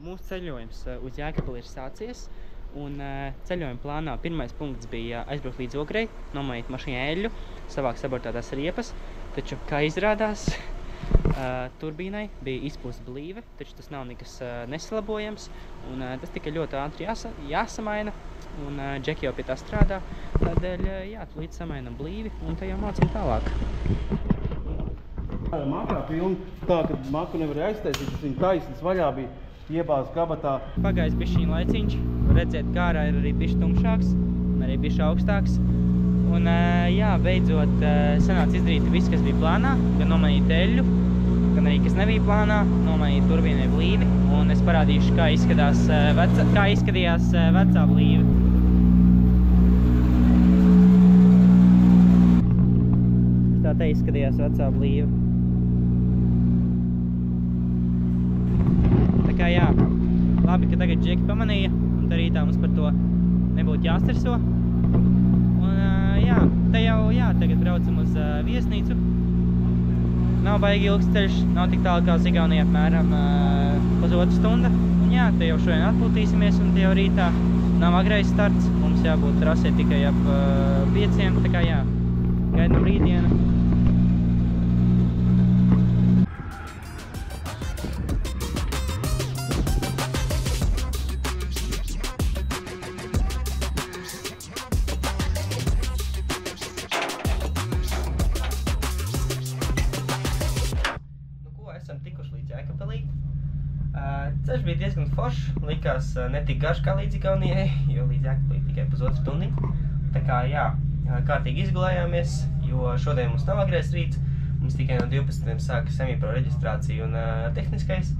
Mūsu ceļojums uz Jēkabili ir sācies, un ceļojuma plānā pirmais punkts bija aizbraukt līdz Ogrei, nomainīt mašīnā eļļu, savākt sabortētās riepas, taču, kā izrādās, turbīnai bija izpūsta blīve, taču tas nav nekas nesalabojams, un tas tikai ļoti ātri jāsamaina, un Džeki jau pie tā strādā, tādēļ tūlīt samainam blīvi, un te jau mācam tālāk. Makā pilni, tā, kad maku nevarēja aiztaisīt, tas viņa taisnas vaļā bija iebāz kabatā. Pagājis bišķiņ laiciņš, redzēt, kā ārā ir arī bišķi tumšāks, un arī bišķi augstāks. Un beidzot sanāca izdarīt viss, kas bija plānā, gan nomainīt eļļu, gan arī, kas nebija plānā, nomainīt turbīnai blīvi, un es parādīšu, kā izskatījās vecā blīve. Tā te izskatījās vecā blīve. Tā kā labi, ka tagad Džeki pamanīja, un tā rītā mums par to nebūtu jāstreso. Un te jau, tagad braucam uz viesnīcu. Nav baigi ilgs ceļš, nav tik tālu kā Igaunijā, apmēram pusotru stunda. Un te jau šodien atpūtīsimies, un te jau rītā nav agrais starts. Mums jābūt trasē tikai ap 5, tā kā gaidam rītdienu. Esam tikuši līdz Jēkabelī. Ceļš bija diezgan foršs, likās netik garš kā līdz Igaunijai, jo līdz Jēkabelī tikai pusotru stundi. Tā kā kārtīgi izgulējāmies, jo šodien mums nav agrais rīts, mums tikai no 12. sāka semipro reģistrācija un tehniskais.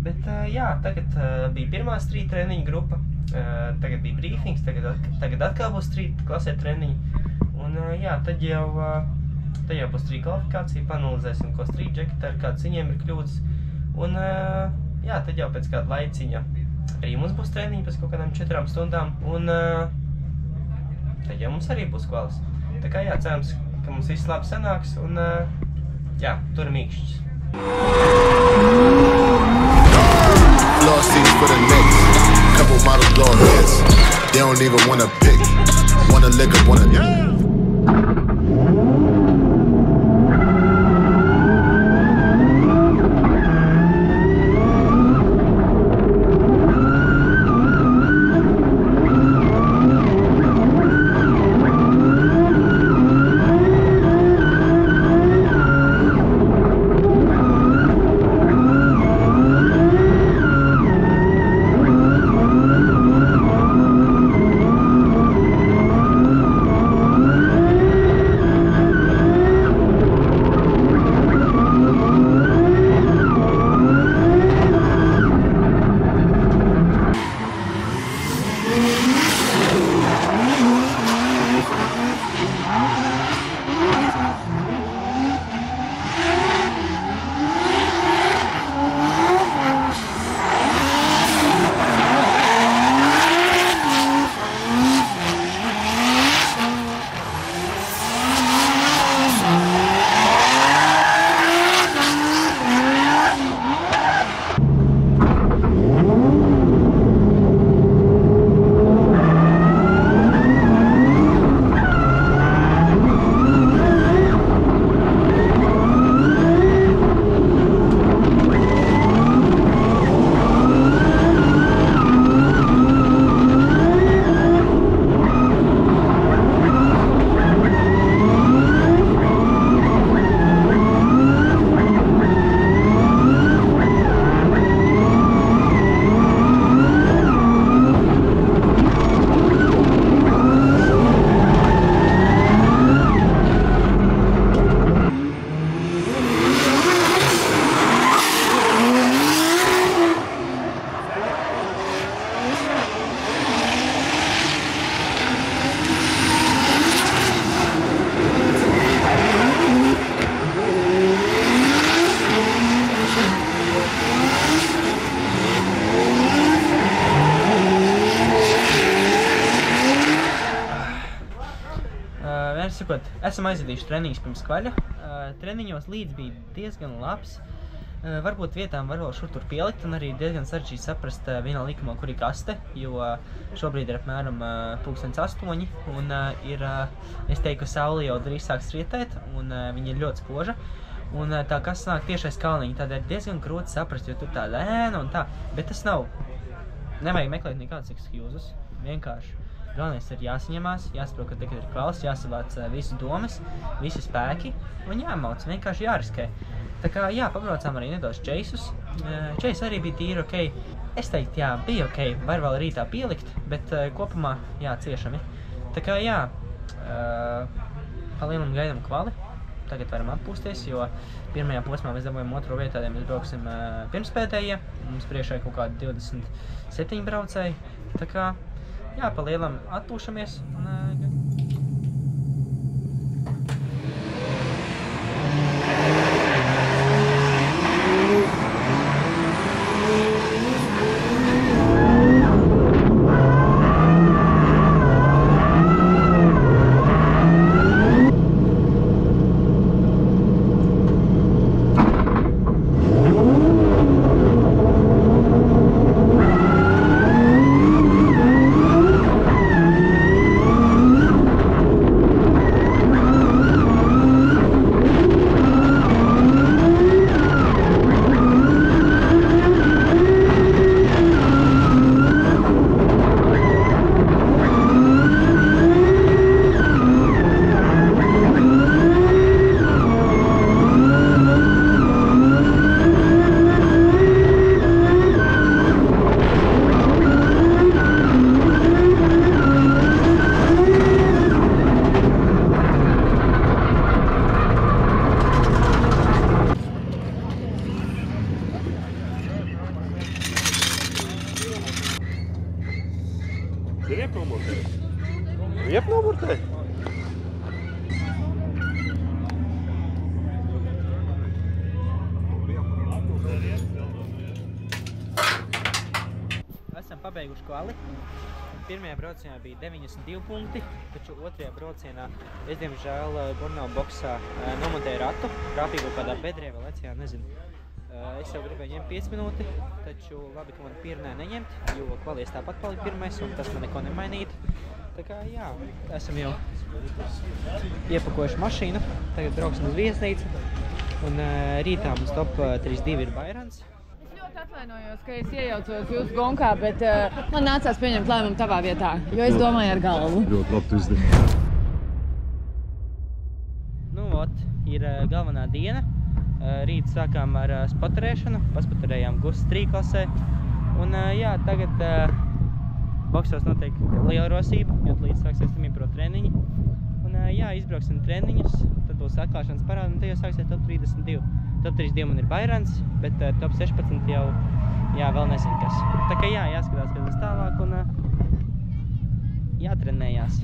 Bet tagad bija pirmā street treniņa grupa, tagad bija brīfings, tagad atkal būs street klasē treniņi. Un tad jau būs street kvalifikācija, panalizēsim, ko street džeki ar kāds viņiem ir kļūdas. Un tad jau pēc kāda laiciņa arī mums būs treniņi pēc kaut kādām 4 stundām. Un tad jau mums arī būs kvalis. Tā kā cerams, ka mums viss labi sanāks un turam īkšķis. Floor seats for the Knicks, couple models blowing hits. They don't even wanna pick, wanna lick up, wanna. esam aizvedījuši treniņus pirms kvaļa. Treniņos līdz bija diezgan labs. Varbūt vietām var vēl šur tur pielikt un arī diezgan sarežģīti saprast vienā likumā, kur ir kaste, jo šobrīd ir apmēram 2008 un ir, es teiktu, saule jau drīz sāks rietēt un viņa ir ļoti spoža. Un tā kaste nāk tieši aiz kalniņa, tādēļ diezgan grūti saprast, jo tur tā lēna un tā, bet tas nav. Nevajag meklēt nekādas excuses, vienkārši. Galvenais ir jāsaņemās, jāsaprot, ka tagad ir kvals, jāsavāc visu domas, visi spēki un jāmauc, vienkārši jāriskē. Tā kā jā, pabraucām arī nedaudz čeisus. Čeis arī bija tīri okei. Es teiktu, jā, bija okei, var vēl rītā pielikt, bet kopumā, jā, ciešami. Tā kā jā, palielam gaidām kvali. Tagad varam atpūsties, jo pirmajā posmā mēs dabūjam otro vietu, tādēļ mēs brauksim pirmspētējie. Mums priekšā ir kaut kādi 27 braucēji. Tā kā, jā, palielam atpūšamies. Iepnoburtē? Esam pabeiguši kvali. Pirmajā braucienā bija 92 punkti, taču otrajā braucienā es, diemžēl, Bornau boksā nomontēju ratu, krāpīju kaut kādā bedrē vai lecijā, nezinu. Es jau gribēju ņemt 5 minūti, taču labi, ka man pierunāja neņemt, jo kvalies tāpat palika pirmais un tas man neko nemainītu. Tā kā jā, esam jau iepakojuši mašīnu, tagad brauksim uz viesnīcu un rītā mums top 32 ir Bairans. Es ļoti atvainojos, ka es iejaucos jūsu gonkā, bet man nācās pieņemt lēmumu tavā vietā, jo es domāju ar galvu. Ļoti labi tu izdarīji. Nu, ir galvenā diena. Rīt sākām ar spotarēšanu, paspotarējām Gustas 3 klasē. Un jā, tagad boksos notiek liela rosība, jo līdz sāksies Pro treniņi. Un jā, izbrauksim treniņus, tad būs atklāšanas parāda, un te jau sāksies top 32. Top 32 man ir Bairans, bet top 16 jau, jā, vēl nezinu kas. Tā kā jā, jāskatās, kas būs tālāk un jātrenējās.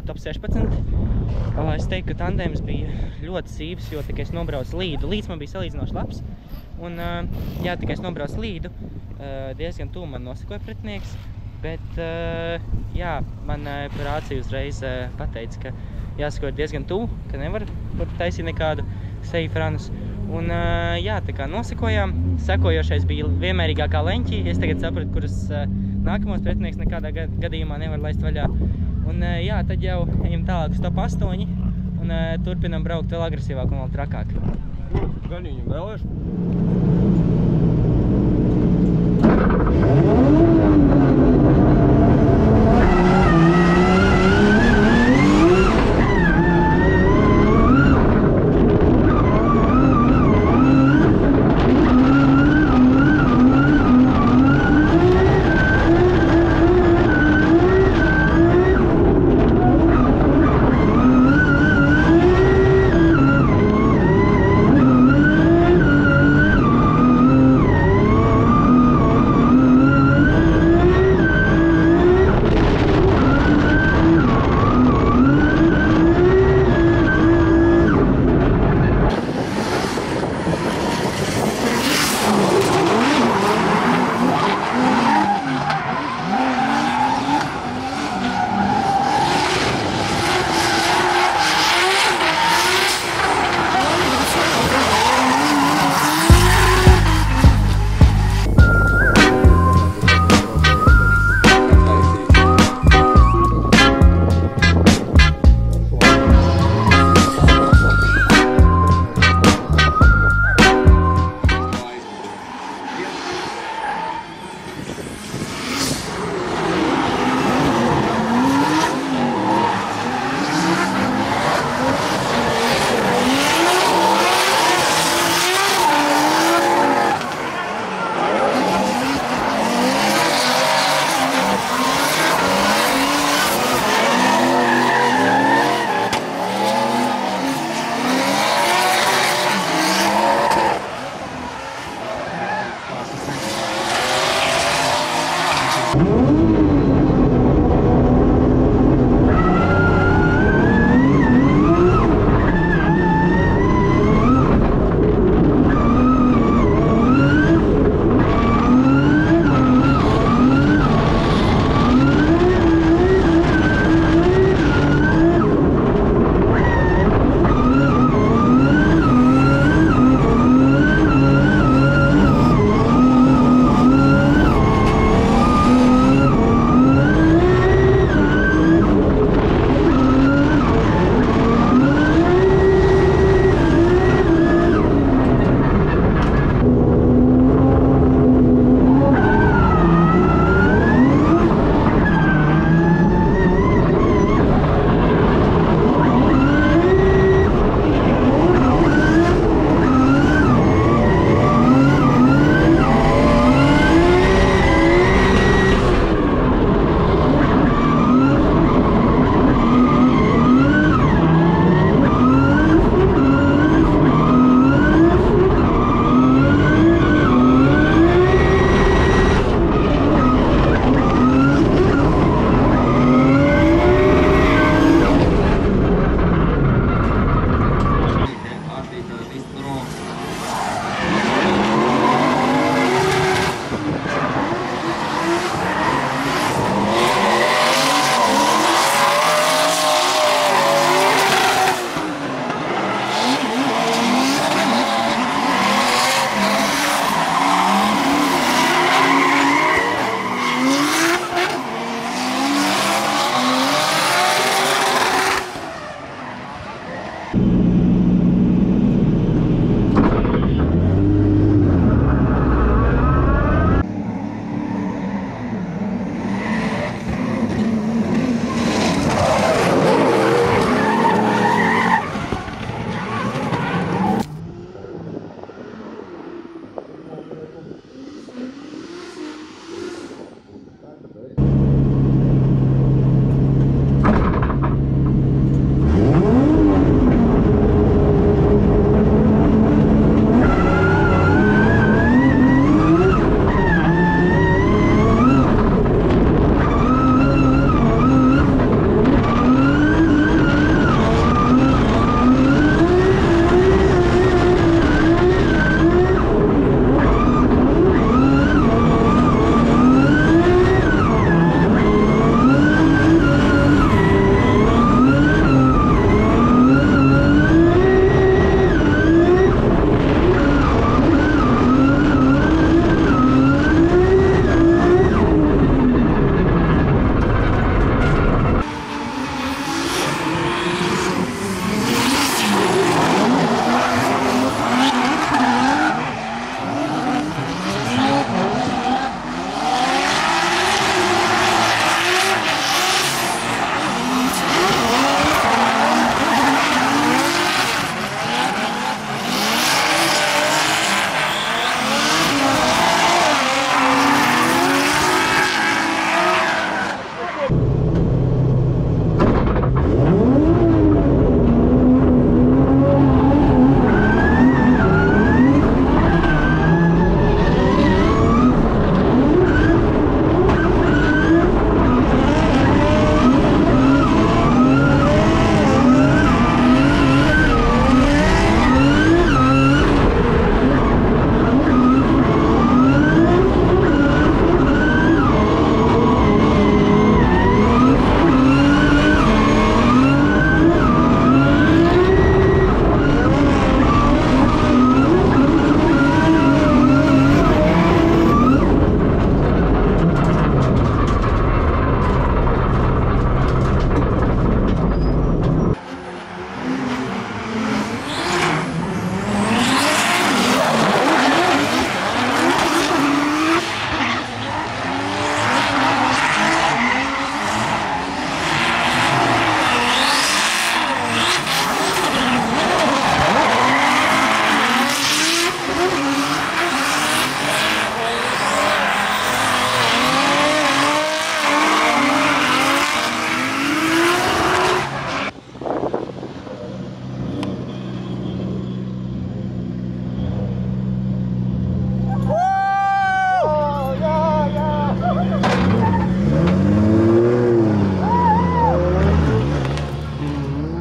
top 16. Es teiktu, ka tandēms bija ļoti sīvs, jo tikai es nobraucu līdu. Līds man bija salīdzinoši labs. Un, tikai es nobraucu līdu, diezgan tuvu man nosekoja pretinieks. Bet, man par acī uzreiz pateica, ka jāsako ir diezgan tuvu, ka nevar taisīt nekādu safe runus. Un, tā kā nosakojām, sekojošais bija vienmērīgākā leņķī. Es tagad sapratu, kuras nākamos pretinieks nekādā gadījumā nevar laist vaļā. Un, tad jau ejam tālāk uz top 8 un turpinam braukt vēl agresīvāk un vēl trakāk. Gaļiņu vēlēšu?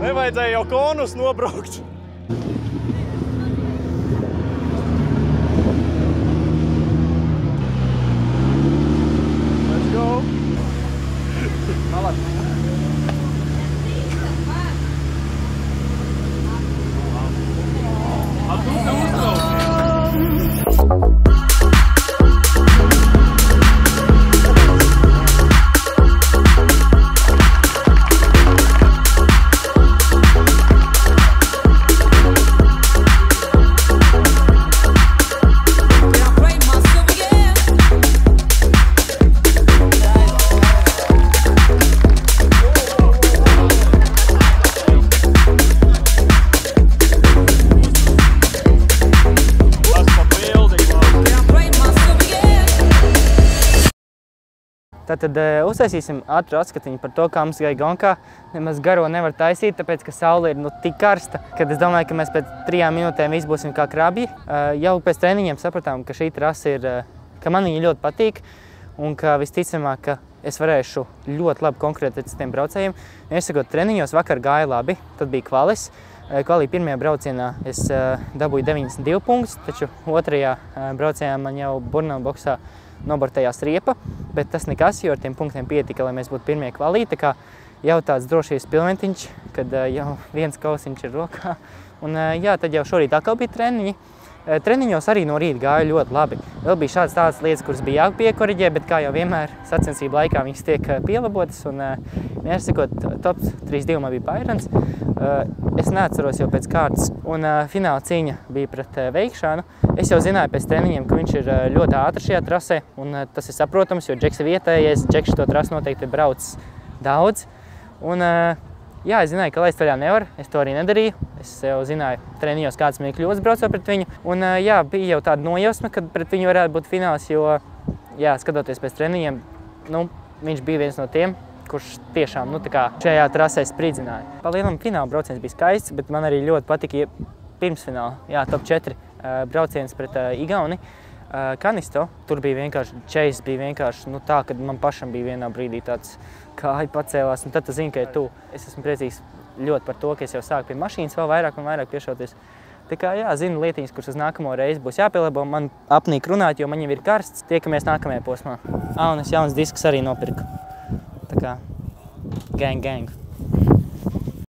Nevajadzēja jau konus nobraukt. Let's go! Tātad uztaisīsim ātru atskatiņu par to, kā mums gāja gonkā. Nemaz garo nevar taisīt, tāpēc, ka saule ir tik karsta, kad es domāju, ka mēs pēc 3 minūtēm visi būsim kā krabji. Jau pēc treniņiem sapratām, ka šī trasa ir, ka man viņa ļoti patīk un ka visticamāk, ka es varēšu ļoti labi konkurēt ar citiem braucējiem. Iesakot, treniņos vakar gāja labi, tad bija kvalis. Kvalī pirmajā braucienā es dabūju 92 punktus, taču otrajā braucienā man jau Burnelboksā nobortējās riepa, bet tas nekas, jo ar tiem punktiem pietika, lai mēs būtu pirmie kvalī. Tā kā jau tāds drošības pilventiņš, kad jau viens kausiņš ir rokā. Un jā, tad jau šorīt atkal bija treniņi. Treniņos arī no rīta gāja ļoti labi. Vēl bija tādas lietas, kuras bija jāpiekoriģē, bet kā jau vienmēr sacensību laikā viņas tiek pielabotas. Un, jāsakot, top 3-2 man bija Bairans. Es neatceros jau pēc kārtas. Un fināla cīņa bija pret Veikšanu. Es jau zināju pēc treniņiem, ka viņš ir ļoti ātrs šajā trasē. Un tas ir saprotams, jo Džeks ir vietējais. Džeks to trasu noteikti ir braucis daudz. Un, jā, es zināju, ka laist vaļā nevar. Es to arī nedarīju. Es jau zināju treniņos, kāds man ir kļūdas braucot pret viņu. Un jā, bija jau tāda nojausma, kad pret viņu varētu būt fināls, jo, jā, skatoties pēc treniņiem, nu, viņš bija viens no tiem, kurš tiešām, nu, tā kā šajā trasē spridzināja. Pa lielam fināla brauciens bija skaists, bet man arī ļoti patika pirmsfināla, jā, top 4 brauciens pret Igauni. Kanisto, tur bija vienkārši, Chase bija vienkārši, nu, tā, kad man pašam bija vienā brīdī tāds kāja pacēlās, un tad tu zini, ka ir tu. Es esmu priecīgs ļoti par to, ka es jau sāku pie mašīnas vēl vairāk un vairāk piešauties. Tā kā, jā, zinu lietiņas, kuras uz nākamo reizi būs jāpielabo. Man apnīk runāt, jo man jau ir karsts. Tiekamies nākamajā posmā. Un es jauns disks arī nopirku. Tā kā, gang.